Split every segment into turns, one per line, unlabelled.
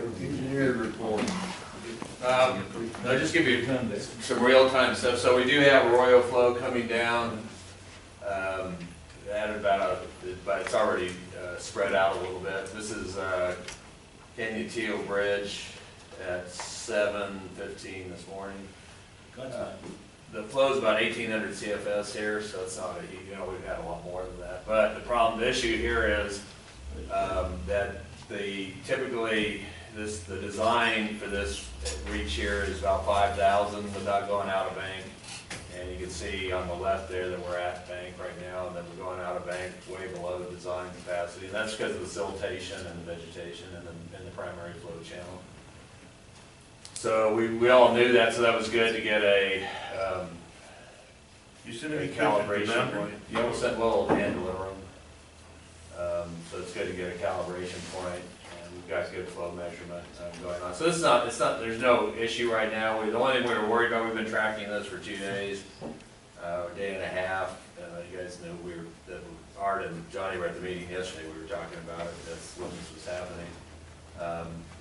Engineer report.
I'll just give you some real-time stuff. So we do have Arroyo flow coming down at about, but it's already spread out a little bit. This is Canyon Bridge at 7:15 this morning. The flow is about 1,800 CFS here, so it's not a, you know, we've had a lot more than that. But the issue here is that typically the design for this reach here is about 5,000 without going out of bank. And you can see on the left there that we're at bank right now, and then we're going out of bank way below the design capacity. And that's because of the siltation and the vegetation in the primary flow channel. So we all knew that, so that was good to get a calibration point. Yeah, we'll handle it. So it's good to get a calibration point, and we've got good flow measurement going on. So this is not, there's no issue right now. The only thing we were worried about, we've been tracking this for 2 days, a day and a half. You guys knew that Art and Johnny were at the meeting yesterday. We were talking about it. That's when this was happening.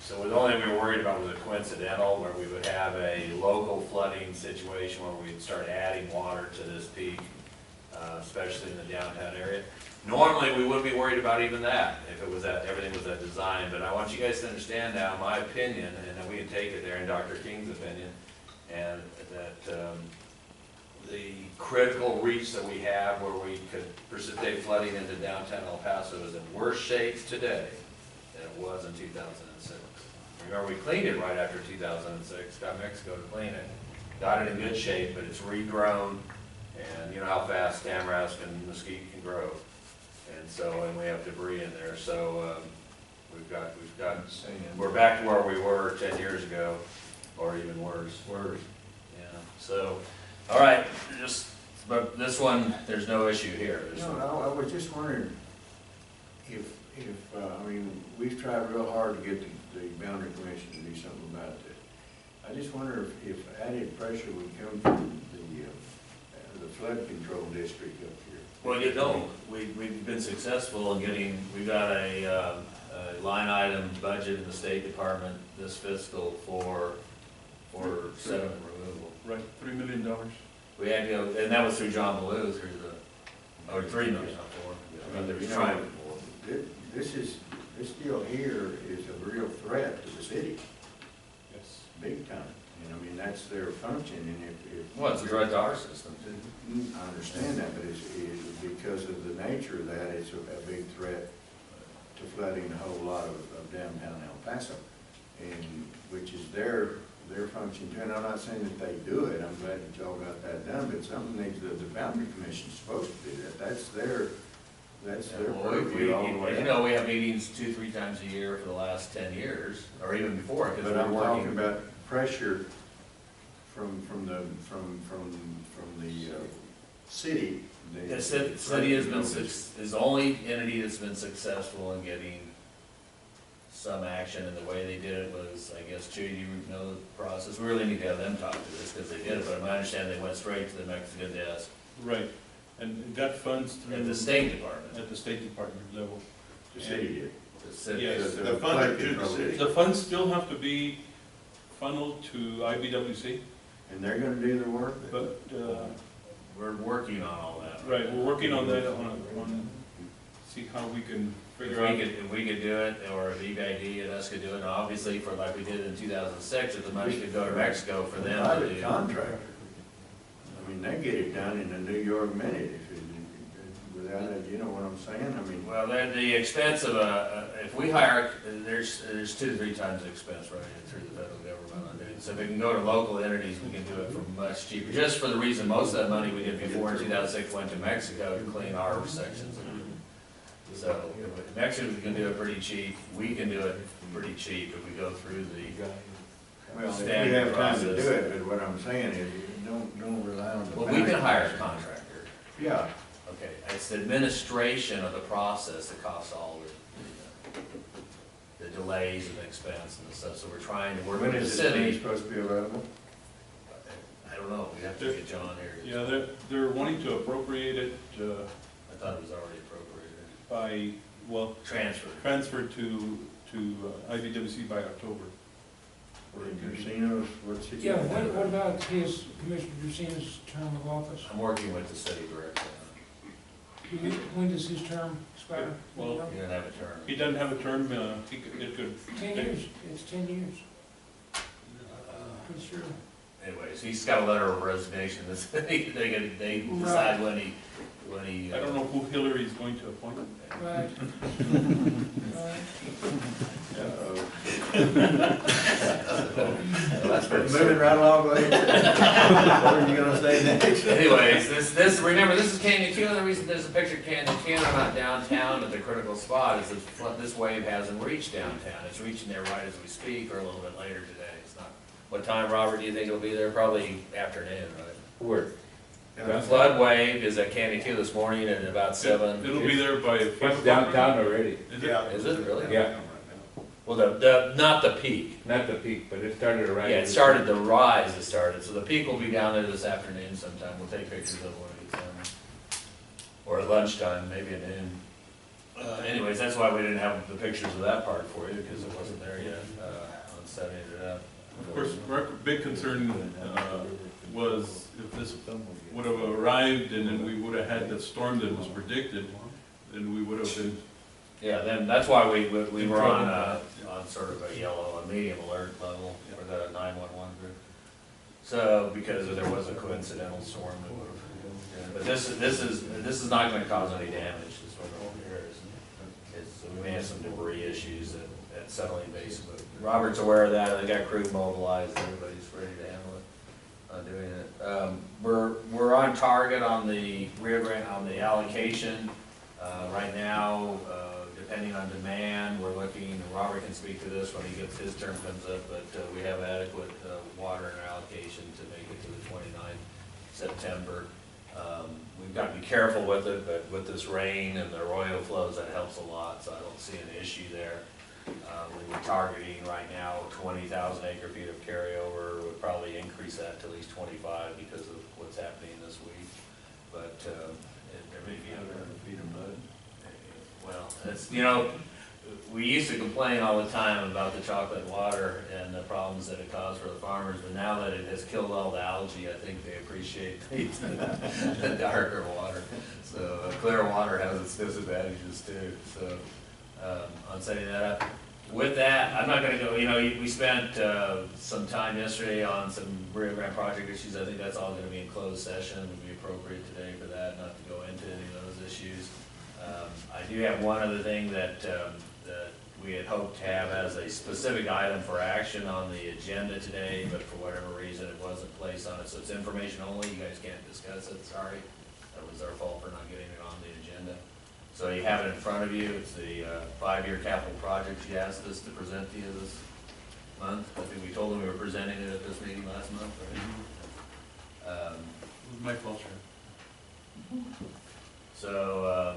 So the only thing we were worried about was a coincidental, where we would have a local flooding situation where we'd start adding water to this peak, especially in the downtown area. Normally, we wouldn't be worried about even that if it was everything was that design. But I want you guys to understand now, my opinion, and we can take it there, and Dr. King's opinion, and that the critical reach that we have, where we could precipitate flooding into downtown El Paso, is in worse shape today than it was in 2006. Remember, we cleaned it right after 2006, got Mexico to clean it, got it in good shape, but it's regrown, and you know how fast tamarask and mesquite can grow. And we have debris in there, so we're back to where we were 10 years ago, or even worse. Yeah. So, all right, but this one, there's no issue here.
No, I was just wondering if I mean, we've tried real hard to get the boundary commission to do something about it. I just wonder if added pressure would come from the flood control district up here.
Well, you don't. We've been successful in getting, we've got a line item budget in the State Department this fiscal for sediment removal.
Right, $3 million.
We had to go, and that was through John Ballou, through the, $3 million, not $4. I mean, there's trying for.
This deal here is a real threat to the city.
Yes.
Big time. And I mean, that's their function, and if
Well, it's a threat to our system, too.
I understand that, but it's because of the nature of that, it's a big threat to flooding a whole lot of downtown El Paso, and which is their function too. And I'm not saying that they do it. I'm glad that y'all got that done, but something the boundary commission's supposed to do that. That's their purview all the way.
You know, we have meetings 2-3 times a year for the last 10 years, or even before.
But I'm talking about pressure from the city.
The city is the only entity that's been successful in getting some action, and the way they did it was, I guess, Judy, you know the process. We really need to have them talk to this because they did it, but I understand they went straight to the Mexican desk.
Right, and it got funds through.
At the State Department.
At the State Department level.
The city did.
The city.
Yes,
the funds are to the city.
The funds still have to be funneled to IBWC.
And they're gonna do the work?
But,
we're working on all that.
right, we're working on that, see how we can figure out.
If we could do it, or if EPCWID and us could do it, and obviously for like we did in 2006, if the money could go to Mexico for them to
Private
do.
contractor. I mean, they get it done in a New York minute without it, you know what I'm saying? I mean.
Well, the expense of if we hire, there's 2 to 3 times the expense running it through the federal government on it. So if we can go to local entities, we can do it for much cheaper. Just for the reason most of that money we did before in 2006 went to Mexico to clean our sections. So if Mexico can do it pretty cheap, we can do it pretty cheap if we go through the
Well, if we
standard
have time to
process.
do it, but what I'm saying is, don't rely on the.
Well, we can hire a contractor.
Yeah.
Okay, it's the administration of the process that costs all the delays and expense and stuff, so we're trying to work with
When
the
is this thing
city.
supposed to be available?
I don't know, we have to get John here.
Yeah, they're wanting to appropriate it,
I thought it was already appropriated.
by, well,
Transfer.
transfer to to IVWC by October.
Casinos, what's it?
Yeah, what about his, Commissioner Ducina's term of office?
I'm working with the city director.
When does his term expire?
Well,
He doesn't have a term.
he doesn't have a term, it could.
10 years, it's 10 years, pretty sure.
Anyways, he's got a letter of resignation. They decide when he.
I don't know who Hillary's going to appoint.
Right. Right.
That's pretty
Moving right along, go ahead. What are you gonna say next?
Anyways, remember, this is Canyon Q, and the reason there's a picture of Canyon Q, I'm not downtown at the critical spot, is that this wave hasn't reached downtown. It's reaching there right as we speak, or a little bit later today. It's not, what time, Robert, do you think it'll be there? Probably afternoon, right?
Where?
The flood wave is at Canyon Q this morning at about 7.
It'll be there by.
It's downtown already.
Is it?
Is it really?
Yeah.
Well, not the peak.
Not the peak, but it started around.
Yeah, it started, the rise it started, so the peak will be down there this afternoon sometime. We'll take pictures of it when it gets down there. Or at lunchtime, maybe at noon. Anyways, that's why we didn't have the pictures of that part for you, because it wasn't there yet, on setting it up.
Of course, our big concern was if this would have arrived and then we would have had the storm that was predicted, then we would have been.
Yeah, then, that's why we were on sort of a yellow, a medium alert level for the 911 group. So, because there was a coincidental storm that would have, but this is not gonna cause any damage, is what the whole here is. We may have some debris issues at settling base, but Robert's aware of that, they got crew mobilized, everybody's ready to handle it, doing it. We're on target on the Rio Grande, on the allocation. Right now, depending on demand, we're looking, and Robert can speak to this when his term comes up, but we have adequate water in our allocation to make it to the 29th September. We've got to be careful with it, but with this rain and the arroyo flows, that helps a lot, so I don't see an issue there. We're targeting right now 20,000 acre feet of carryover. We'll probably increase that to at least 25 because of what's happening this week. But there may be other feet of mud. Well, it's, we used to complain all the time about the chocolate water and the problems that it caused for the farmers, but now that it has killed all the algae, I think they appreciate the darker water. So clear water has its disadvantages too. So on setting that up. With that, I'm not going to go, we spent some time yesterday on some Rio Grande project issues. I think that's all going to be in closed session. It would be appropriate today for that, not to go into any of those issues. I do have one other thing that we had hoped to have as a specific item for action on the agenda today, but for whatever reason it wasn't placed on it. So it's information only. You guys can't discuss it. Sorry. That was our fault for not getting it on the agenda. So you have it in front of you. It's the 5-year capital project you asked us to present to you this month. I think we told them we were presenting it at this meeting last month, right?
It was my fault, sir.
So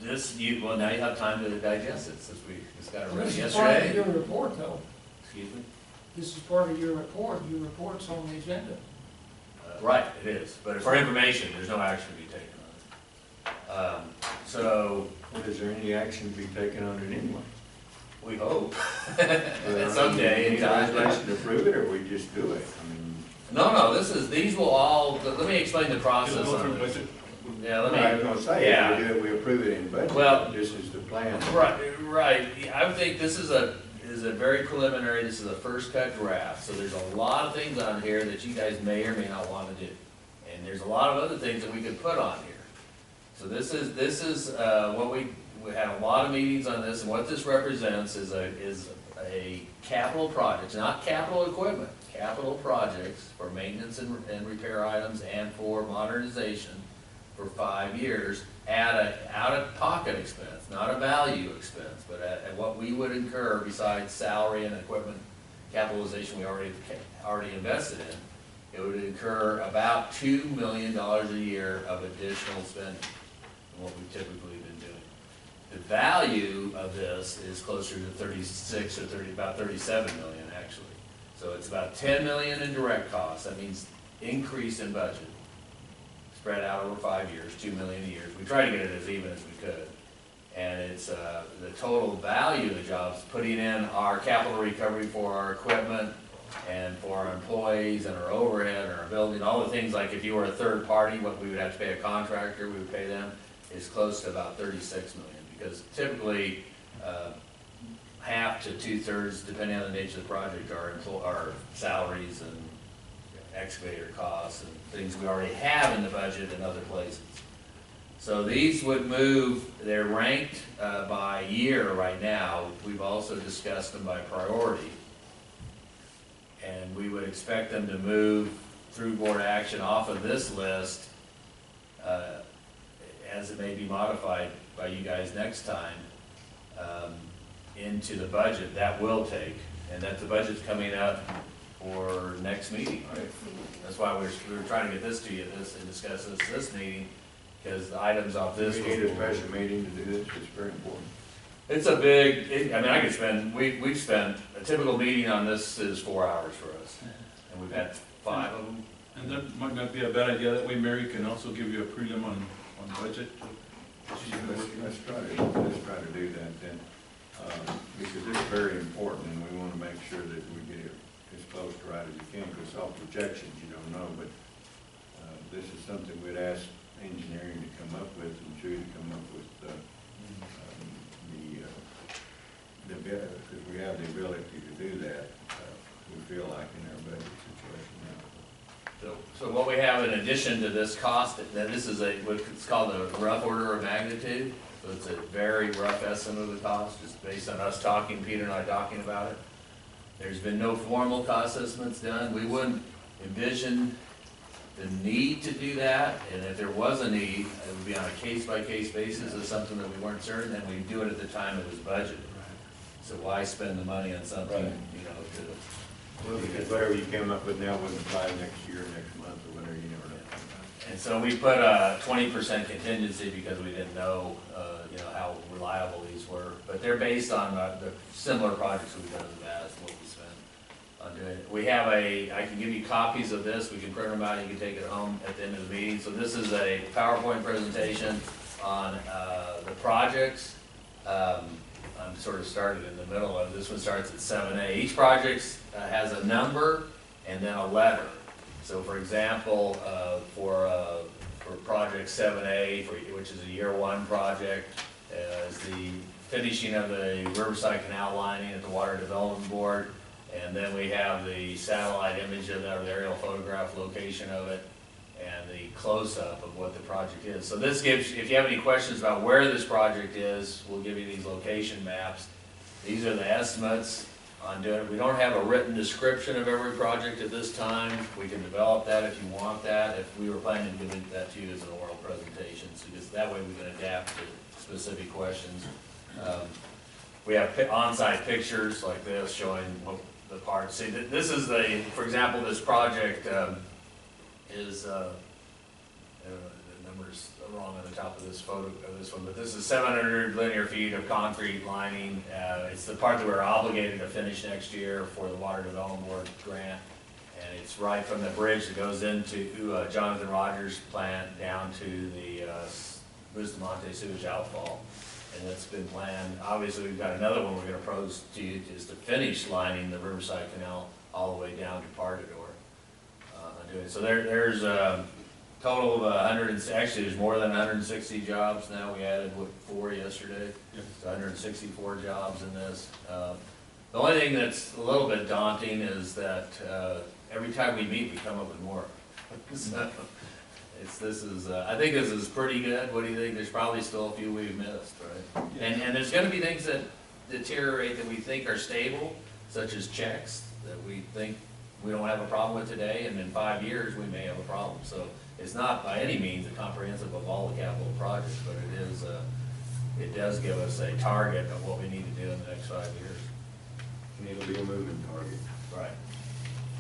well, now you have time to digest it since we just got it ready
This is part of
yesterday.
your report, though.
Excuse me?
This is part of your report. Your report's on the agenda.
Right, it is. But for information, there's no action to be taken on it. So
Well, is there any action to be taken on it anyway?
we hope someday.
Any resolution to approve it, or we just do it? I mean.
No, these will all, let me explain the process
It'll go
on
through
this.
budget.
Yeah,
I was gonna say,
yeah.
if we do it, we approve it in budget.
Well-
This is the plan.
Right. I would think this is a very preliminary, this is a first cut draft, so there's a lot of things on here that you guys may or may not want to do. And there's a lot of other things that we could put on here. So this is what we had a lot of meetings on this, and what this represents is a capital project, not capital equipment, capital projects for maintenance and repair items and for modernization for 5 years at a out-of-pocket expense, not a value expense, but at what we would incur besides salary and equipment capitalization we already invested in. It would incur about $2 million a year of additional spending than what we've typically been doing. The value of this is closer to 36 or about 37 million actually. So it's about 10 million in direct costs. That means increase in budget spread out over 5 years, 2 million a year. We try to get it as even as we could. And it's, the total value of the jobs, putting in our capital recovery for our equipment and for our employees and our overhead and our building, all the things like if you were a third party, what we would have to pay a contractor, we would pay them, is close to about 36 million. Because typically, half to 2/3, depending on the nature of the project, are salaries and excavator costs and things we already have in the budget in other places. So these would move, they're ranked by year right now. We've also discussed them by priority. And we would expect them to move through board action off of this list as it may be modified by you guys next time into the budget. That will take, and that the budget's coming up for next meeting, right? That's why we were trying to get this to you, and discuss this meeting, because the items off this.
We need a special meeting to do this, it's very important.
It's a big, I mean, I could spend, we've spent, a typical meeting on this is 4 hours for us, and we've had 5 of them.
And that might not be a bad idea, that way Mary can also give you a prelim on budget.
Let's try to do that then, because it's very important, and we want to make sure that we get it as close to right as we can, because all projections you don't know, but this is something we'd ask engineering to come up with, and Drew to come up with because we have the ability to do that, we feel like in our budget situation now.
So what we have in addition to this cost, this is what's called a rough order of magnitude. So it's a very rough estimate of the cost, just based on us talking, Peter and I talking about it. There's been no formal cost estimates done. We wouldn't envision the need to do that, and if there was a need, it would be on a case-by-case basis of something that we weren't certain, and we'd do it at the time it was budgeted. So why spend the money on something, you know,
Well, because whatever you came up with now wouldn't apply next year, next month, or whatever, you never know.
And so we put a 20% contingency because we didn't know, you know, how reliable these were. But they're based on the similar projects we've done in the past, what we spent on doing it. We have I can give you copies of this. We can print them out. You can take it home at the end of the meeting. So this is a PowerPoint presentation on the projects. I'm sort of started in the middle of this one. Starts at 7A. Each project has a number and then a letter. So, for example, for project 7A, which is a year 1 project, is the finishing of the Riverside Canal lining at the Water Development Board, and then we have the satellite image of that, or the aerial photograph location of it, and the close-up of what the project is. So this gives, if you have any questions about where this project is, we'll give you these location maps. These are the estimates on doing it. We don't have a written description of every project at this time. We can develop that if you want that, if we were planning to give that to you as an oral presentation, so just that way we can adapt to specific questions. We have on-site pictures like this showing what the parts. See, this is for example, this project is, the number's wrong on the top of this photo of this one, but this is 700 linear feet of concrete lining. It's the part that we're obligated to finish next year for the Water Development Board grant, and it's right from the bridge that goes into Jonathan Rogers' plant down to the Bustamante sewage outfall, and that's been planned. Obviously, we've got another one we're going to propose to you, is to finish lining the Riverside Canal all the way down to Partador. So there's a total of 100, actually there's more than 160 jobs now. We added 4 yesterday, so 164 jobs in this. The only thing that's a little bit daunting is that every time we meet, we come up with more. So I think this is pretty good. What do you think? There's probably still a few we've missed, right? Yeah. And there's going to be things that deteriorate that we think are stable, such as checks that we think we don't have a problem with today, and in 5 years we may have a problem. So it's not by any means a comprehensive of all the capital projects, but it does give us a target of what we need to do in the next 5 years.
And it'll be a moving target.
Right.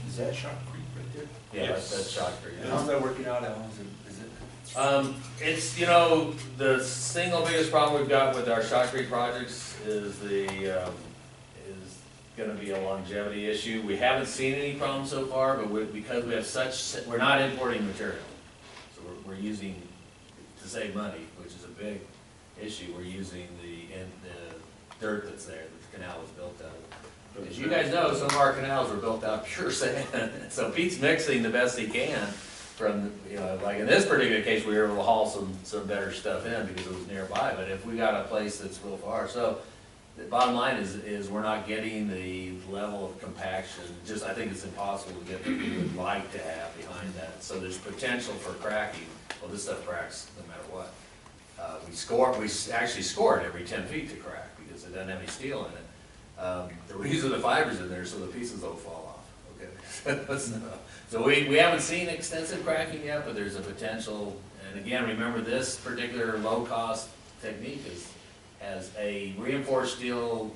Is that Shot Creek right there?
Yeah,
Yes.
that's Shot Creek.
How's that working out, Alan? Is it?
It's, you know, the single biggest problem we've got with our Shot Creek projects is gonna be a longevity issue. We haven't seen any problems so far, but because we have we're not importing material. So we're using to save money, which is a big issue. We're using the dirt that's there, the canal was built out of. As you guys know, some of our canals were built out of pure sand, so Pete's mixing the best he can from, you know, like in this particular case, we were able to haul some better stuff in because it was nearby, but if we got a place that's real far, so the bottom line is we're not getting the level of compaction, just, I think it's impossible to get what we would like to have behind that, so there's potential for cracking. Well, this stuff cracks no matter what. We actually score it every 10 feet to crack because it doesn't have any steel in it. The reason the fiber's in there so the pieces don't fall off, okay? So we haven't seen extensive cracking yet, but there's a potential, and again, remember this particular low-cost technique has a reinforced steel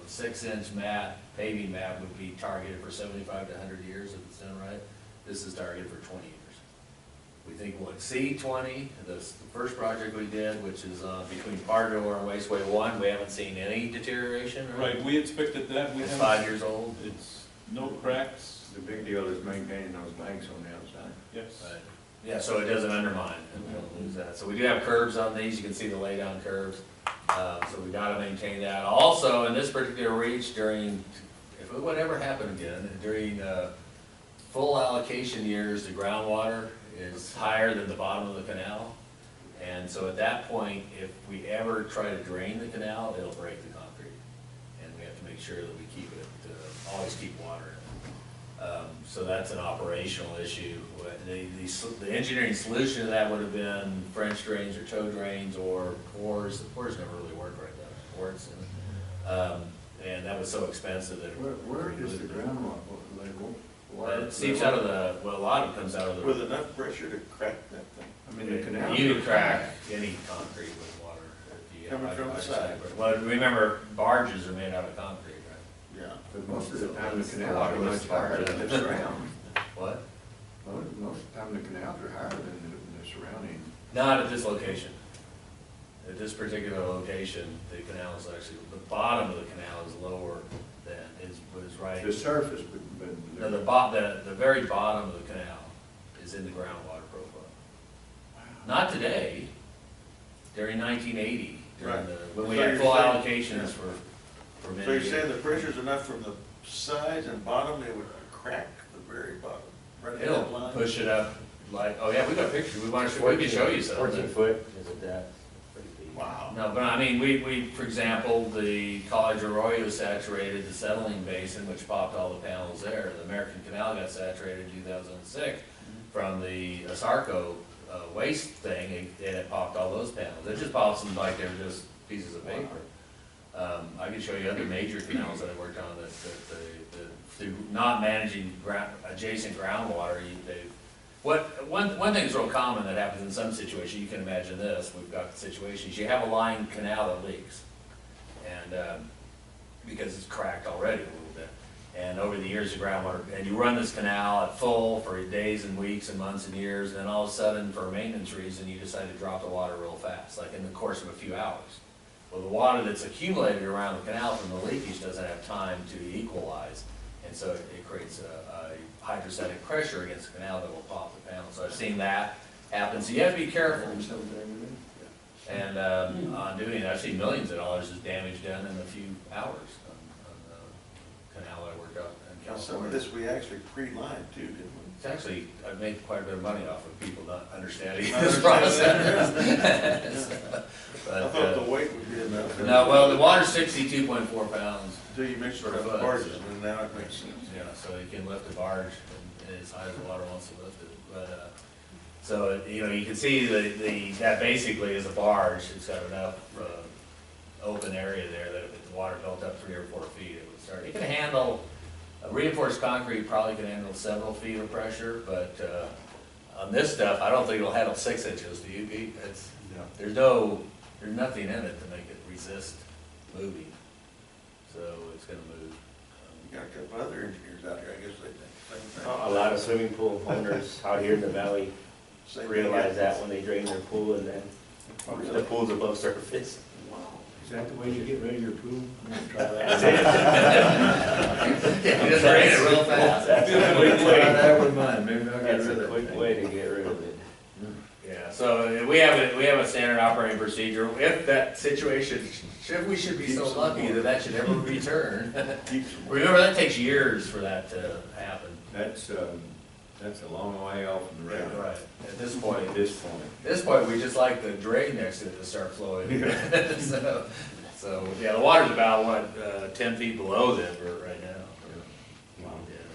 6-inch mat, paving mat would be targeted for 75 to 100 years if it's done right. This is targeted for 20 years. We think we'll exceed 20. The first project we did, which is between Pardo and Wasteway 1, we haven't seen any deterioration.
Right, we expected that.
It's 5 years old.
It's no cracks.
The big deal is maintaining those banks on the outside.
Yes.
Right. Yeah, so it doesn't undermine, and we don't lose that. So we do have curbs on these, you can see the laydown curves. So we gotta maintain that. Also, in this particular reach, if it would ever happen again, during full allocation years, the groundwater is higher than the bottom of the canal. And so at that point, if we ever try to drain the canal, it'll break the concrete. And we have to make sure that we keep it, always keep water in it. So that's an operational issue. The engineering solution to that would have been French drains or toe drains or pores. The pores never really work right though, ports. And that was so expensive that.
Where is the groundwater level?
It seeps out of well, a lot of it comes out of the.
With enough pressure to crack that thing.
I mean, the canal.
You can crack any concrete with water. If you have
Coming from the side.
Well, remember, barges are made out of concrete, right?
Yeah.
But most of the time, the canals are much higher than the surround.
What?
Most of the time, the canals are higher than the surrounding.
Not at this location. At this particular location, the canal is actually, the bottom of the canal is lower than, was right.
The surface, but.
No, the very bottom of the canal is in the groundwater profile. Not today, during 1980,
Right.
when we
So
had
you're
full
saying-
allocations for many
So you're
years.
saying the pressure's enough from the sides and bottom, it would crack the very bottom? Right at that
It'll
line?
push it up like, oh yeah, we got pictures, we can show you some.
14 foot, is it that? Pretty deep.
Wow.
No, but I mean, we, for example, the College Arroyo saturated the settling basin, which popped all the panels there. The American Canal got saturated in 2006 from the Asarco waste thing, and it popped all those panels. It just pops them like they're just pieces of paper. I can show you other major canals that I worked on that through not managing adjacent groundwater, one thing that's real common that happens in some situations, you can imagine this, we've got situations, you have a lined canal that leaks. And, because it's cracked already a little bit. And over the years, the groundwater, and you run this canal at full for days and weeks and months and years, and then all of a sudden, for a maintenance reason, you decide to drop the water real fast, like in the course of a few hours. Well, the water that's accumulated around the canal from the leakage doesn't have time to equalize, and so it creates a hydrostatic pressure against the canal that will pop the panel. So I've seen that happen, so you have to be careful. And on doing it, I've seen millions of dollars of damage done in a few hours on the canal that I worked out in
Now, some of
California.
this we actually pre-lined too, didn't we?
It's actually, I've made quite a bit of money off of people not understanding
Not
this
understanding
process.
I
But,
thought the weight would be enough.
no, well, the water's 62.4 pounds.
Until you mentioned
Per
about
foot.
barges, and now it makes sense.
Yeah, so you can lift a barge and as high as the water wants to lift it. But, so, you know, you can see that basically is a barge. It's got enough open area there that if the water built up 3 or 4 feet, it would start. It can handle, reinforced concrete probably can handle several feet of pressure, but on this stuff, I don't think it'll handle 6 inches. Do you, Pete? There's nothing in it to make it resist moving. So it's gonna move.
You got a couple other engineers out here, I guess they think same thing.
A lot of swimming pool owners out here in the valley
Same thing.
realize that when they drain their pool and then the pool's above surface.
Is that the way you get rid of your pool? I'm gonna try
That's
that.
it.
Just drain it real fast.
That's a quick
Try
way.
that with mine, maybe I'll get
That's
rid
a
of
quick
it.
way to get rid of it.
Yeah, so we have a standard operating procedure. If that situation, we should be so lucky that that should ever return. Remember, that takes years for that to happen.
That's a long way off from the road.
Right, at this point,
At this point.
we just like the drain next to it to start flowing. So, yeah, the water's about, what, 10 feet below them right now.
Wow.
Yeah.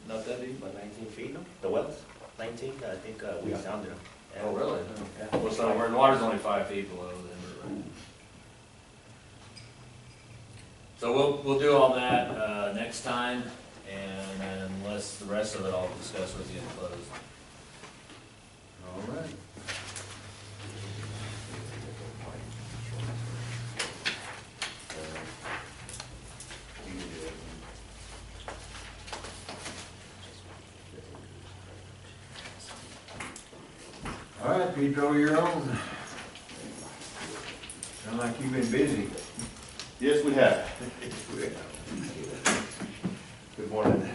Not that deep, but 19 feet, no? The wells, 19, I think, we
Yeah.
found there.
Oh, really?
Yeah.
Well, so the water's only 5 feet below them. So we'll do all that, next time, and unless the rest of it I'll discuss with you in closed.
All right. All right, Pedro, you're on. Sound like you've been busy.
Yes, we have. Good morning.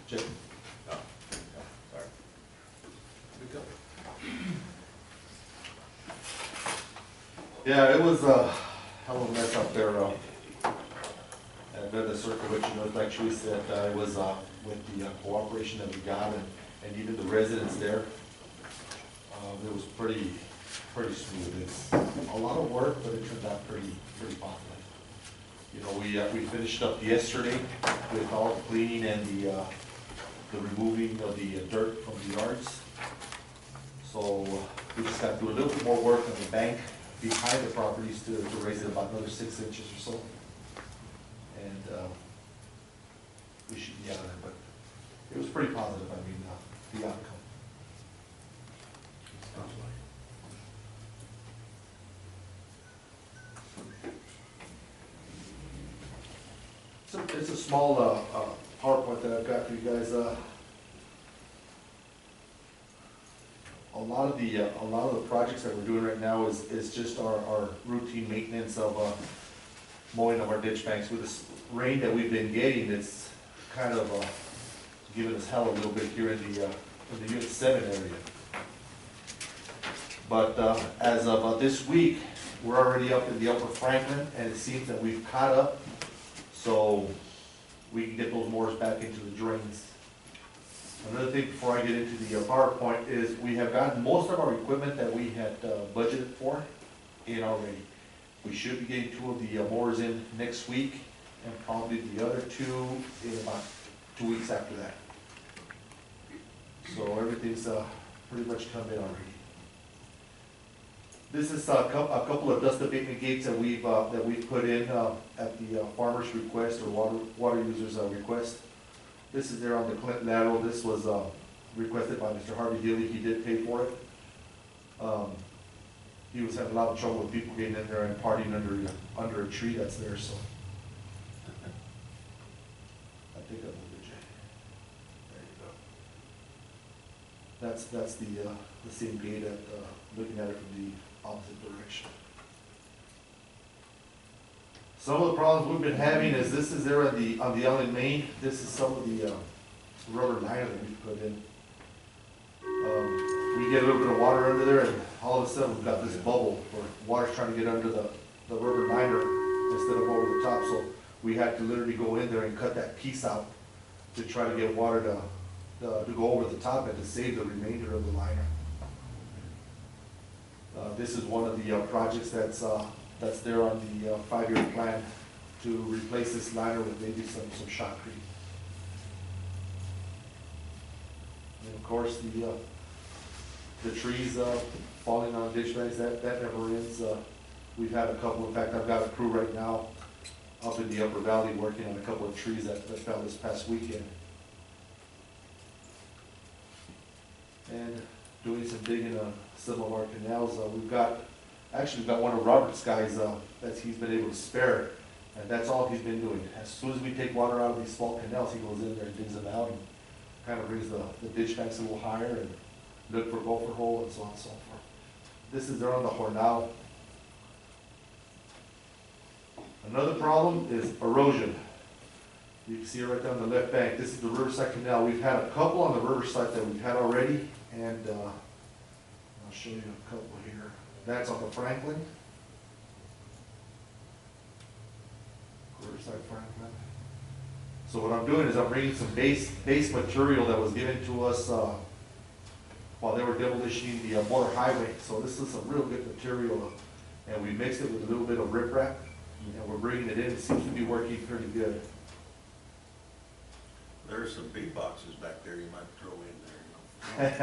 Jim.
Oh, sorry.
Yeah, it was a hell of a mess up there. I've done the circuit, which you know, like she said, it was with the cooperation that we got and even the residents there. It was pretty smooth. It's a lot of work, but it turned out pretty positive. You know, we finished up yesterday with all the cleaning and the removing of the dirt from the yards. So we just got to do a little bit more work on the bank behind the properties to raise it about another 6 inches or so. And we should be out of there, but it was pretty positive, I mean, the outcome. It's a small PowerPoint that I've got for you guys. A lot of the projects that we're doing right now is just our routine maintenance of mowing of our ditch banks. With this rain that we've been getting, it's kind of giving us hell a little bit here in the Unit 7 area. But as of this week, we're already up in the Upper Franklin, and it seems that we've caught up, so we can get those mowers back into the drains. Another thing before I get into the PowerPoint is we have gotten most of our equipment that we had budgeted for in already. We should be getting 2 of the mowers in next week, and probably the other 2 in about 2 weeks after that. So everything's pretty much come in already. This is a couple of dust abatement gates that we've put in at the farmer's request or water users' request. This is there on the Clinton lateral. This was requested by Mr. Harvey Healy. He did pay for it. He was having a lot of trouble with people getting in there and partying under a tree that's there, so. I think I moved it, Jay. There you go. That's the same gate at, looking at it from the opposite direction. Some of the problems we've been having is this is there on the island main. This is some of the rubber liner that we've put in. We get a little bit of water under there, and all of a sudden we've got this bubble where water's trying to get under the rubber liner instead of over the top. So we had to literally go in there and cut that piece out to try to get water to go over the top and to save the remainder of the liner. This is one of the projects that's there on the 5-year plan to replace this liner with maybe some shotcrete. And of course, the trees falling on ditch banks, that never ends. We've had a couple. In fact, I've got a crew right now up in the Upper Valley working on a couple of trees that fell this past weekend. And doing some digging on some of our canals. We've got one of Robert's guys that he's been able to spare, and that's all he's been doing. As soon as we take water out of these small canals, he goes in there and digs them out and kind of brings the ditch banks a little higher and look for gopher hole and so on and so forth. This is there on the Hornell. Another problem is erosion. You can see it right down the left bank. This is the Riverside Canal. We've had a couple on the Riverside that we've had already, and I'll show you a couple here. That's on the Franklin. Riverside Franklin. So what I'm doing is I'm bringing some base material that was given to us while they were demolishing the border highway. So this is some real good material, and we mixed it with a little bit of riprap, and we're bringing it in. It seems to be working pretty good.
There's some big boxes back there you might throw in there.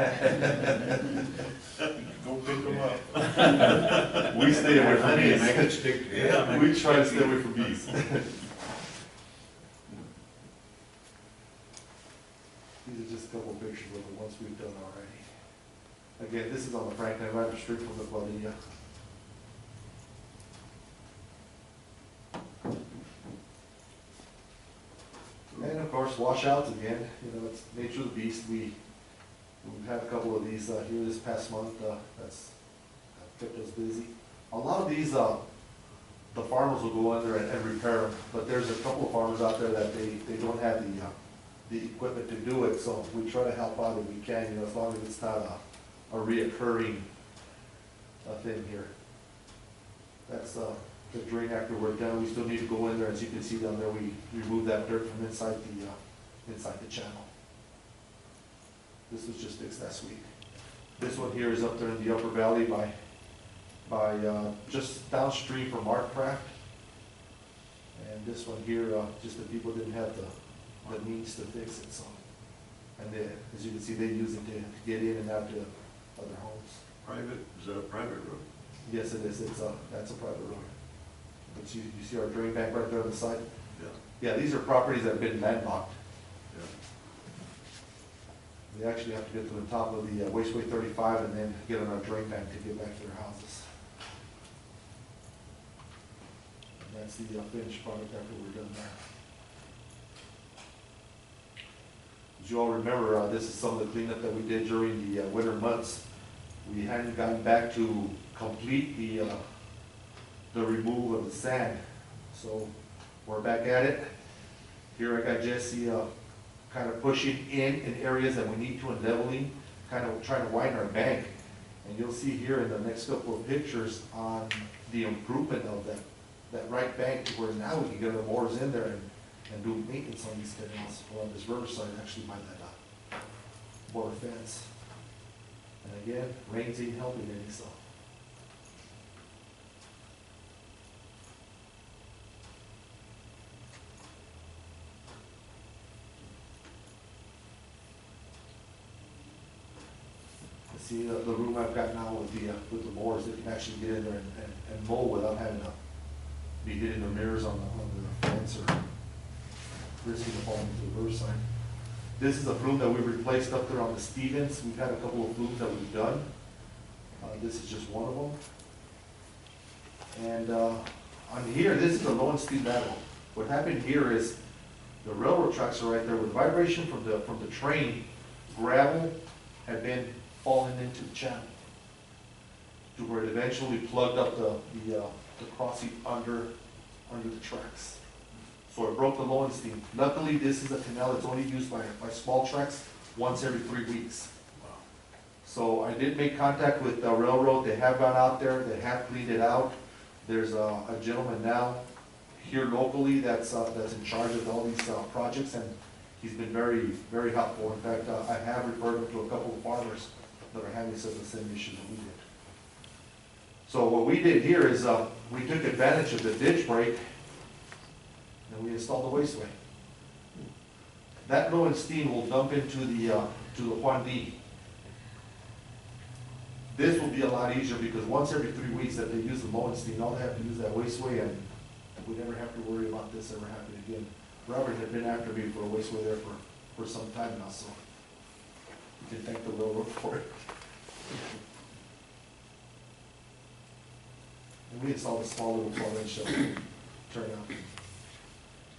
Go pick them up.
We stay away from
Honey,
bees.
make it stick together.
Yeah,
We try to stay away from bees. These are just a couple of pictures of the ones we've done already. Again, this is on the Franklin, right up the street from the Guadilla. And of course, washouts again, you know, it's nature of the beast. We've had a couple of these here this past month, that's kept us busy. A lot of these, the farmers will go in there and repair them, but there's a couple of farmers out there that they don't have the equipment to do it, so we try to help out if we can, you know, as long as it's not a reoccurring thing here. That's the drain after we're done. We still need to go in there, as you can see down there, we remove that dirt from inside the channel. This was just fixed last week. This one here is up there in the upper valley by just downstream from Markcraft. And this one here, just the people didn't have the means to fix it, so. And they, as you can see, they use it to get in and out to other homes.
Private, is that a private road?
Yes, it is. That's a private road. But you see our drain bank right there on the side?
Yeah.
Yeah, these are properties that have been landlocked.
Yeah.
They actually have to get to the top of the Wasteway 35 and then get on our drain bank to get back to their houses. And that's the finished product after we're done there. As you all remember, this is some of the cleanup that we did during the winter months. We hadn't gotten back to complete the removal of the sand. So we're back at it. Here I got Jesse kind of pushing in areas that we need to and leveling, kind of trying to widen our bank. And you'll see here in the next couple of pictures on the improvement of that right bank, to where now we can get our mowers in there and do maintenance on these canals, or on this riverside, actually by that border fence. And again, rains ain't helping any, so. See the room I've got now with the mowers, that can actually get in there and mow without having to be hitting the mirrors on the fence or risking the fall into the riverside. This is a flume that we replaced up there on the Stevens. We've had a couple of flumes that we've done. This is just one of them. And on here, this is a low and steep lateral. What happened here is the railroad tracks are right there. With vibration from the train, gravel had been falling into the channel, to where it eventually plugged up the crossing under the tracks. So it broke the Lowenstein. Luckily, this is a canal that's only used by small tracks once every 3 weeks.
Wow.
So I did make contact with the railroad. They have gone out there. They have cleaned it out. There's a gentleman now here locally that's in charge of all these projects, and he's been very, very helpful. In fact, I have referred him to a couple of farmers that are having some of the same issues that we did. So what we did here is we took advantage of the ditch break and we installed the wasteway. That Lowenstein will dump into the Juan D. This will be a lot easier because once every 3 weeks that they use the Lowenstein, all they have to use that wasteway, and we never have to worry about this ever happening again. Robert had been after me for a wasteway there for some time now, so you can thank the railroad for it. And we installed a small little 12-inch turnout.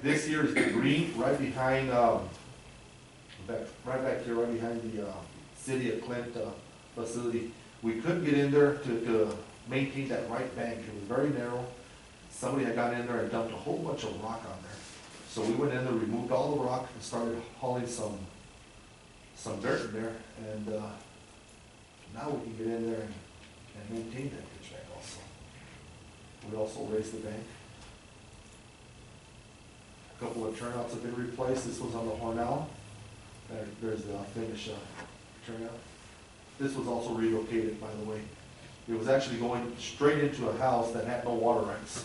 This here is the green, right behind, right back here, right behind the City of Clint facility. We couldn't get in there to maintain that right bank. It was very narrow. Somebody had got in there and dumped a whole bunch of rock on there. So we went in there, removed all the rock, and started hauling some dirt in there, and, now we can get in there and maintain that ditch bank also. We also raised the bank. A couple of turnouts have been replaced. This was on the Hornell. There's the finish turnout. This was also relocated, by the way. It was actually going straight into a house that had no water rights.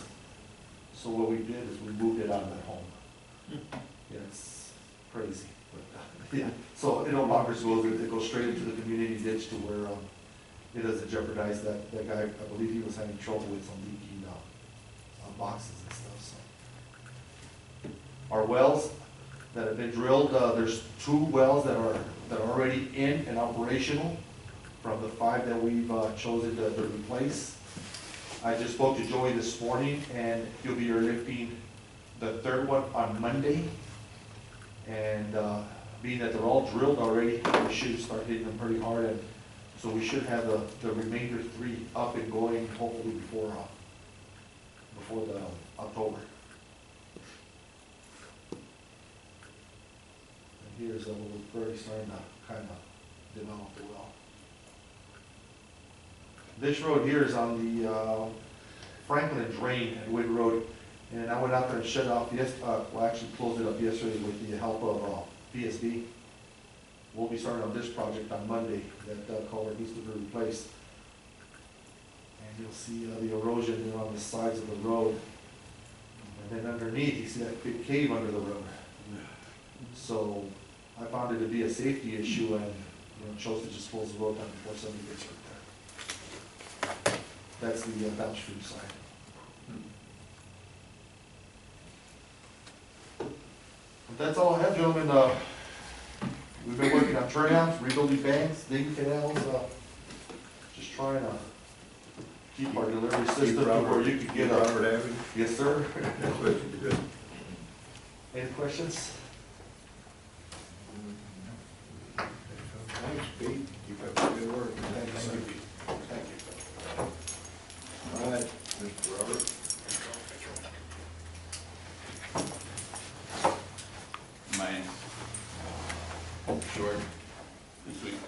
So what we did is we moved it out of that home. Yeah, it's crazy. But, yeah. So it no longer goes, it goes straight into the community ditch to where it doesn't jeopardize that guy. I believe he was having trouble with some leaking boxes and stuff. So our wells that have been drilled, there's 2 wells that are already in and operational from the 5 that we've chosen to replace. I just spoke to Joey this morning, and he'll be lifting the 3rd one on Monday. And being that they're all drilled already, we should start hitting them pretty hard. And so we should have the remainder 3 up and going hopefully before the October. And here's a little birdie starting to kind of develop the well. This road here is on the Franklin and Drain at Wood Road, and I went out there and shut off actually closed it up yesterday with the help of PSB. We'll be starting on this project on Monday. That culvert needs to be replaced. And you'll see the erosion on the sides of the road. And then underneath, you see that big cave under the road. So I found it to be a safety issue, and chose to just close the road down before somebody gets hurt there. That's the downstream side. But that's all I have, gentlemen. We've been working on turnouts, rebuilding banks, digging canals, just trying to keep our delivery system to where you could get
Robert Avenue.
Yes, sir.
That's what you do.
Any questions?
Thanks, Pete. Keep up the good work.
Thank you.
Thank you. All right, Mr. Robert.
Mine. Short this week.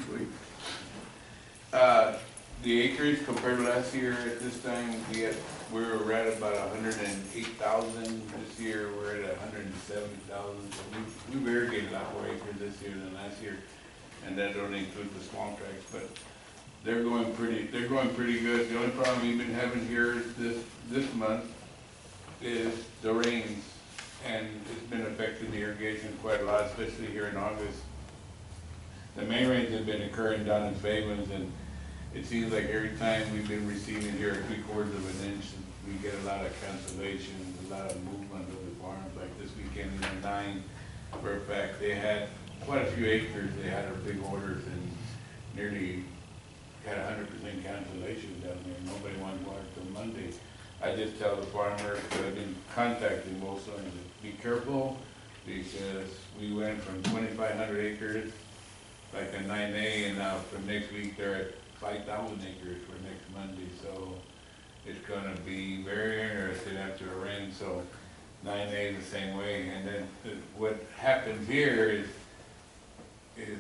Sweet.
The acreage compared to last year at this time, we were right at about 108,000. This year, we're at 170,000. So we've irrigated a lot more acres this year than last year, and that don't include the swamp tracks. But they're going pretty good. The only problem we've been having here this month is the rains, and it's been affecting the irrigation quite a lot, especially here in August. The main rains have been occurring down in Fayetteville, and it seems like every time we've been receiving here 3/4 of an inch, we get a lot of cancellations, a lot of movement of the farms. Like this weekend, in 9, for a fact, they had quite a few acres. They had our big orders and nearly had 100% cancellations down there. Nobody wanted water till Monday. I just tell the farmers that I've been contacting most of them to be careful, because we went from 2,500 acres, like a 9A, and now for next week they're at 5,000 acres for next Monday. So it's gonna be very interesting after a rain. So 9A the same way. And then what happens here is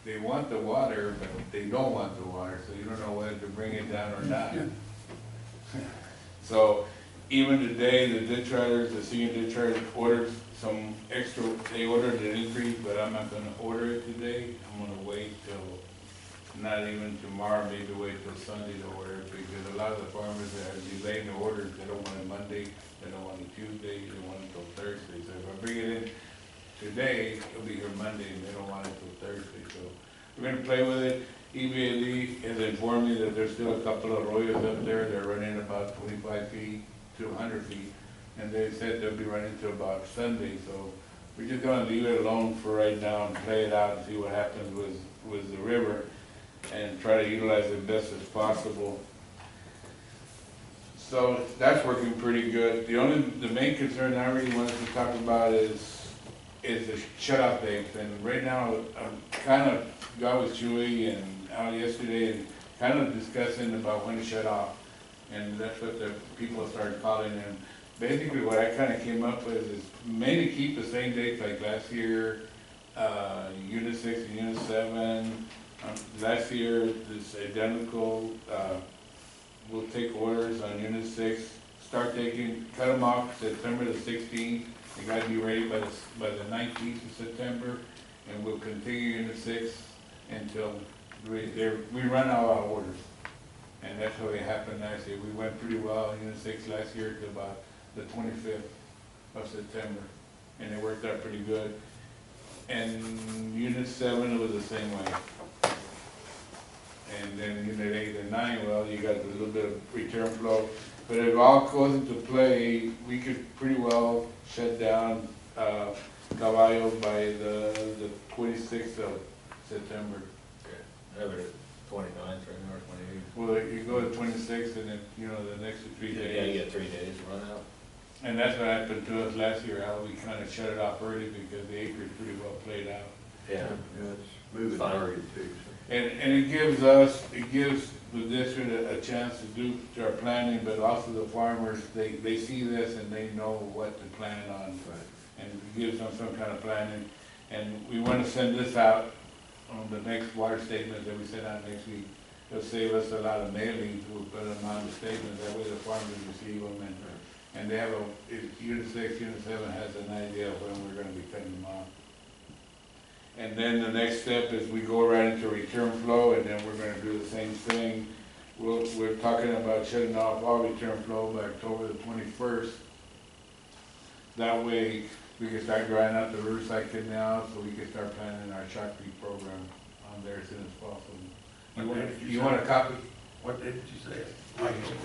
they want the water, but they don't want the water, so you don't know whether to bring it down or not. So even today, the ditch riders, the senior ditch riders ordered some extra, they ordered an increase, but I'm not gonna order it today. I'm gonna wait till, not even tomorrow, maybe wait till Sunday to order it, because a lot of the farmers that are delaying the orders, they don't want it Monday, they don't want it Tuesday, they want it till Thursday. So if I bring it in today, it'll be here Monday, and they don't want it till Thursday. So we're gonna play with it. EPCWID1 has informed me that there's still a couple of arroyos up there. They're running about 25 feet to 100 feet. And they said they'll be running to about Sunday. So we're just gonna leave it alone for right now and play it out and see what happens with the river, and try to utilize it best as possible. So that's working pretty good. The main concern I really wanted to talk about is the shut-off dates. And right now, I'm kind of got with Chewy and out yesterday and kind of discussing about when to shut off. And that's what the people started calling, and basically what I kinda came up with is mainly keep the same dates like last year, Unit 6 and Unit 7. Last year, it's identical, we'll take orders on Unit 6, cut them off September the 16th. They gotta be ready by the 19th of September, and we'll continue Unit 6 until we run out of orders. And that's how it happened last year. We went pretty well in Unit 6 last year to about the 25th of September, and it worked out pretty good. And Unit 7 was the same way. And then Unit 8 and 9, well, you got a little bit of return flow. But if it all goes into play, we could pretty well shut down Caballo by the 26th of September.
Over the 29th or 28th.
Well, you go to 26th and then, the next 3 days.
Yeah, you get 3 days to run out.
And that's what happened to us last year, how we kind of shut it off early because the acreage pretty well played out.
Yeah.
Yeah, it's moving
Fine.
target too, so.
And it gives the district a chance to do our planning, but also the farmers, they see this and they know what to plan on.
Right.
And it gives them some kind of planning. And we want to send this out on the next water statement that we send out next week. It'll save us a lot of mailings, we'll put them on the statement, that way the farmers receive them and they have Unit 6, Unit 7 has an idea of when we're gonna be cutting them off. And then the next step is we go right into return flow, and then we're gonna do the same thing. We're talking about shutting off all return flow by October the 21st. That way, we can start drying out the Riverside Canal, so we can start planning our Shot Creek program on there as soon as possible. You want a copy?
What date did you say? Yeah.
Let me give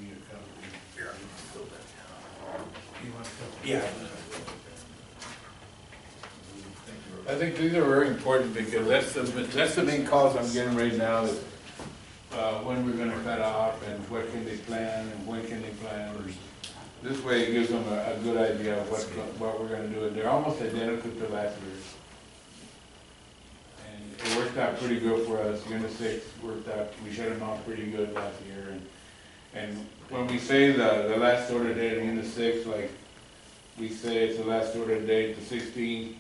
you a copy.
Here.
You want a copy?
Yeah.
I think these are very important because that's the main calls I'm getting right now is when we're gonna cut off and what can they plan and when can they plan. This way it gives them a good idea of what we're gonna do. And they're almost identical to last year. And it worked out pretty good for us. Unit 6 worked out, we shut them off pretty good last year. And when we say the last order date in Unit 6, like we say it's the last order date, the 16th,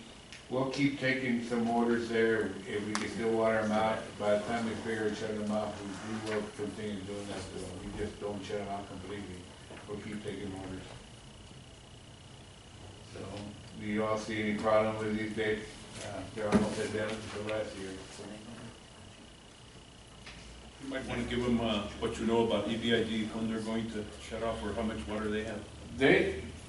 we'll keep taking some orders there if we can still water them out. By the time we figure and shut them off, we will continue doing that to them. We just don't shut them off completely. We'll keep taking orders. So, do you all see any problem with these dates? They're almost identical to last year.
You might want to give them what you know about EPCWID, when they're going to shut off or how much water they have.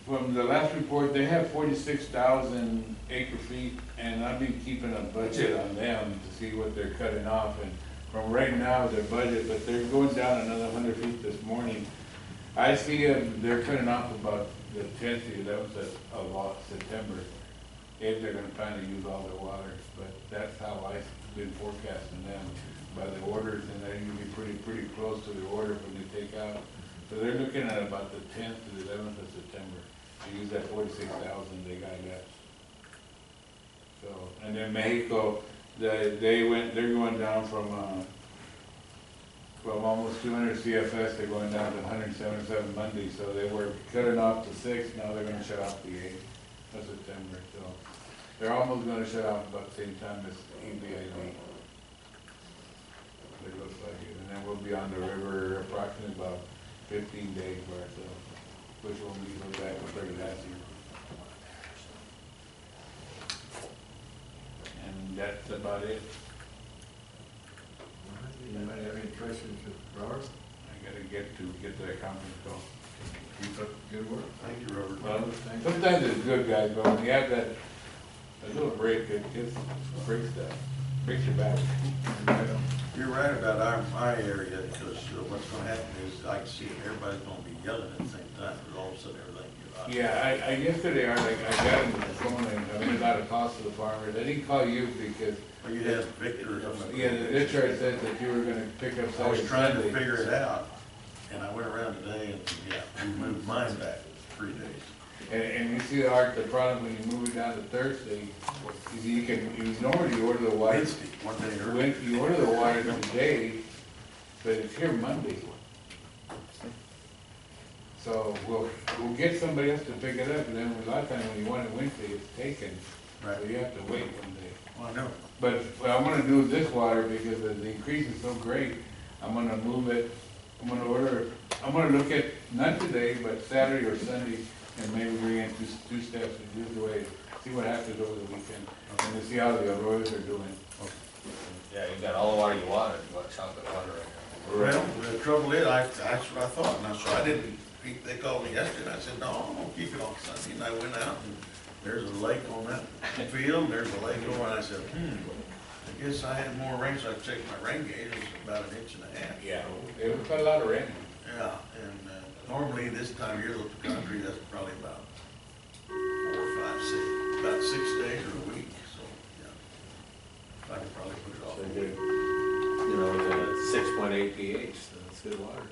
From the last report, they have 46,000 acre feet, and I've been keeping a budget on them to see what they're cutting off. And from right now, their budget, but they're going down another 100 feet this morning. I see them, they're cutting off about the 10th to 11th of September, if they're gonna plan to use all their water. But that's how I've been forecasting them by the orders, and they're usually pretty close to the order when they take out. So they're looking at about the 10th to the 11th of September to use that 46,000 they got left. So, and then Mexico, they're going down from almost 200 CFS, they're going down to 177 Monday. So they were cutting off the 6th, now they're gonna shut off the 8th of September. So they're almost gonna shut off about the same time as EPCWID. It looks like it, and then we'll be on the river approximately about 15 days or so, which will be looked back compared to last year. And that's about it.
Anybody have any questions of Robert?
I gotta get to that conference call.
Keep up the good work.
Thank you, Robert.
Well, sometimes it's good, guys, but when you have a little break, it just breaks your back.
You're right about my area, because what's gonna happen is, I can see it, everybody's gonna be yelling at the same time, because all of a sudden everything gets out.
Yeah, I yesterday, I got him on the phone and I made a lot of calls to the farmers. I didn't call you because,
Well, you had Victor or something.
yeah, the discharge said that you were gonna pick up
I
Saturday,
was trying to
Sunday.
figure it out, and I went around today and, yeah, we moved mine back 3 days.
And you see, Art, the problem when you move it down to Thursday, is you normally order the water.
Wednesday, 1 day early.
You order the water today, but it's here Monday. So we'll get somebody else to pick it up, and then a lot of times when you want it Wednesday, it's taken.
Right.
So you have to wait one day.
Well, I know.
But what I'm gonna do with this water, because the increase is so great, I'm gonna move it, I'm gonna look at, not today, but Saturday or Sunday, and maybe bring in two steps, and do the way, see what happens over the weekend, and to see how the arroyos are doing.
Yeah, you got all the water you want, you want chocolate water right
Well, the trouble is, that's what I thought, and so I didn't, they called me yesterday, and I said, no, I'm gonna keep it on Sunday, and I went out, and there's a lake on that field, and there's a lake over, and I said, I guess I had more rain, so I checked my rain gauge, it was about 1.5 inches.
Yeah, it was a lot of rain.
Yeah, and normally this time of year, look at the country, that's probably about 4, 5, 6, about 6 days or a week, so, yeah. I could probably put it off.
So you know, 6.8 pH, so it's good water.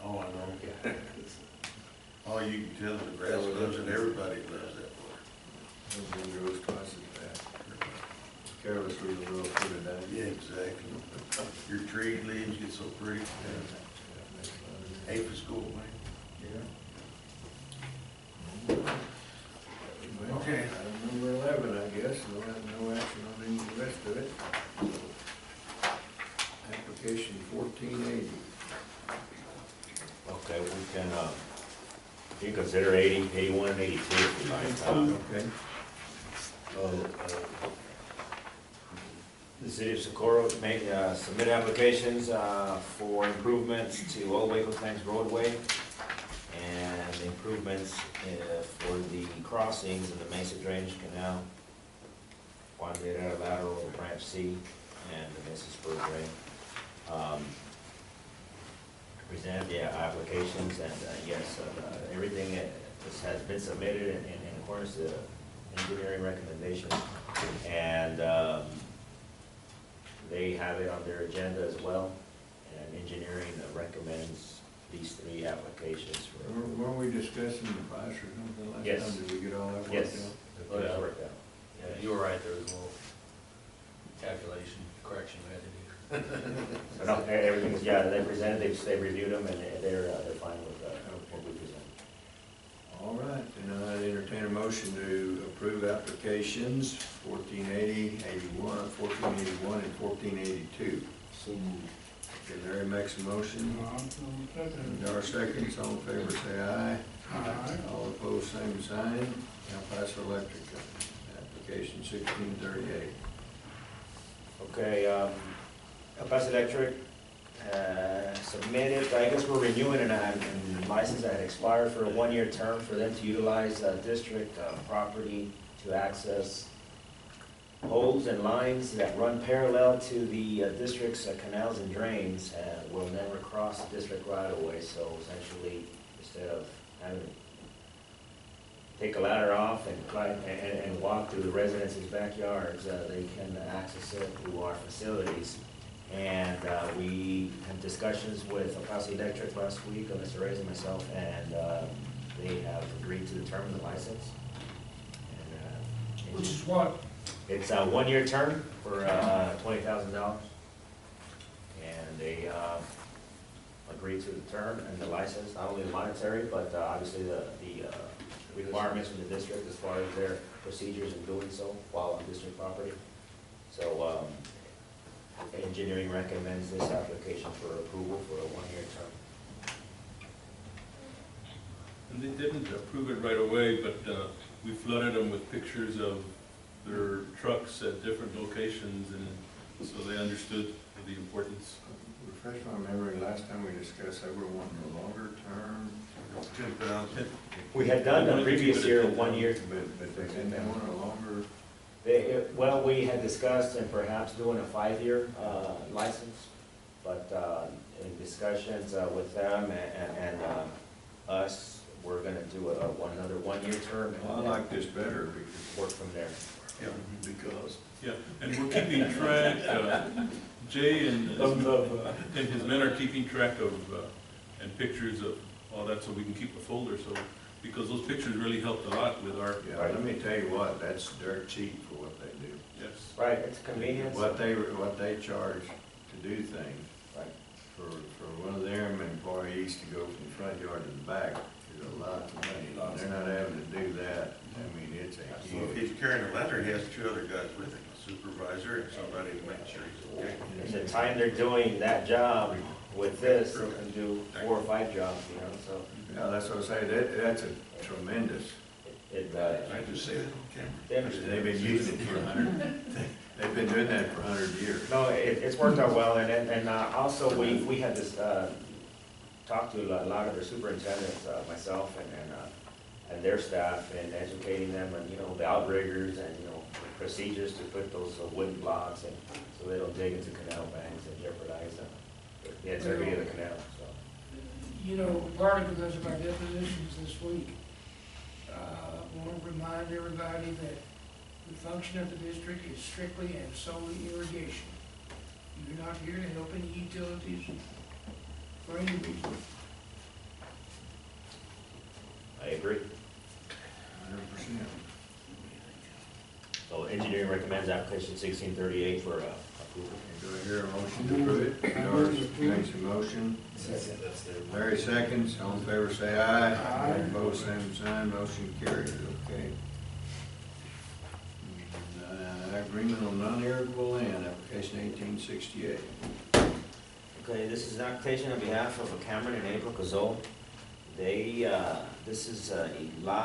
Oh, I know. Oh, you can tell the grass loves it, everybody loves that water.
It grows twice as fast. Carelessly, the little put it down.
Yeah, exactly. Your tree leaves get so pretty. Hey, for school, man.
Well,
Okay.
item number 11, I guess, no action on any of the rest of it. Application 1480.
Okay, we can, you can consider 80, 81, and 82 if you like.
Okay.
The city of Socorro made, submit applications, for improvements to Old Waco Tanks roadway and improvements, for the crossings in the Mesa Drainage Canal, Juan Rivera Lateral, Branch C, and the Mesa Spur Drain. Present the applications, and yes, everything has been submitted in accordance to engineering recommendations. And they have it on their agenda as well, and engineering recommends these 3 applications for.
Weren't we discussing the price or something last
Yes.
time? Did we get all that worked out?
Yes.
Oh, yeah.
Worked out.
Yeah, you were right, there was a little calculation, correction we had to do.
So no, everything's, yeah, they presented, they've reviewed them, and they're fine with what we present.
All right, then I entertain a motion to approve applications 1480, 81, 1481, and 1482.
So moved.
Okay, Larry makes a motion. Dar seconds, all in favor say aye.
Aye.
All opposed, same sign. El Paso Electric, application 1638.
Okay, El Paso Electric submitted, I guess we're renewing a license that had expired for a 1-year term for them to utilize district property to access poles and lines that run parallel to the district's canals and drains, will never cross the district right of way. So essentially, instead of having to take a ladder off and climb and walk through the residents' backyards, they can access it through our facilities. And we had discussions with El Paso Electric last week, Mr. Reyes and myself, and they have agreed to the term of the license. And,
Which is what?
it's a 1-year term for $20,000. And they agreed to the term and the license, not only the monetary, but obviously the requirements from the district as far as their procedures in doing so while on district property. So engineering recommends this application for approval for a 1-year term.
And they didn't approve it right away, but we flooded them with pictures of their trucks at different locations, and so they understood the importance.
Refresh my memory, last time we discussed, they were wanting a longer term.
10,000.
We had done the previous year a 1 year.
But they said they want a longer.
Well, we had discussed and perhaps doing a 5-year license, but in discussions with them and us, we're gonna do another 1-year term.
Well, I like this better because.
Work from there.
Yeah, because.
Yeah, and we're keeping track, Jay and his men are keeping track of, and pictures of all that, so we can keep a folder, so, because those pictures really helped a lot with our,
Yeah, let me tell you what, that's dirt cheap for what they do.
yes.
Right, it's convenience.
What they charge to do things.
Right.
For one of them employees to go from the front yard to the back is a lot of money. They're not having to do that. I mean, it's a
So if
huge.
he's carrying a ladder, he has two other guys with him, a supervisor and somebody to make sure he's okay.
In the time they're doing that job with this, they can do 4 or 5 jobs, you know, so
Yeah, that's what I say, that's a tremendous.
it,
I just say that on camera.
they understand.
They've been using it for 100, they've been doing that for 100 years.
No, it's worked out well, and also, we had this, talked to a lot of the superintendents, myself and their staff, and educating them on, you know, the outriggers and, you know, procedures to put those wooden blocks and, so they don't dig into canal banks and jeopardize the integrity of the canal, so.
You know, partly because of our depositions this week, I want to remind everybody that the function of the district is strictly and solely irrigation. You're not here to help any utilities for any reason.
I agree.
100%.
So engineering recommends application 1638 for approval.
Do I hear a motion to approve it? Doris makes a motion. Larry seconds, all in favor say aye.
Aye.
Opposed, same sign, motion carries, okay. Agreement on non-irrigable land, application 1868.
Okay, this is an application on behalf of Cameron and April Cazot. They, this is a lot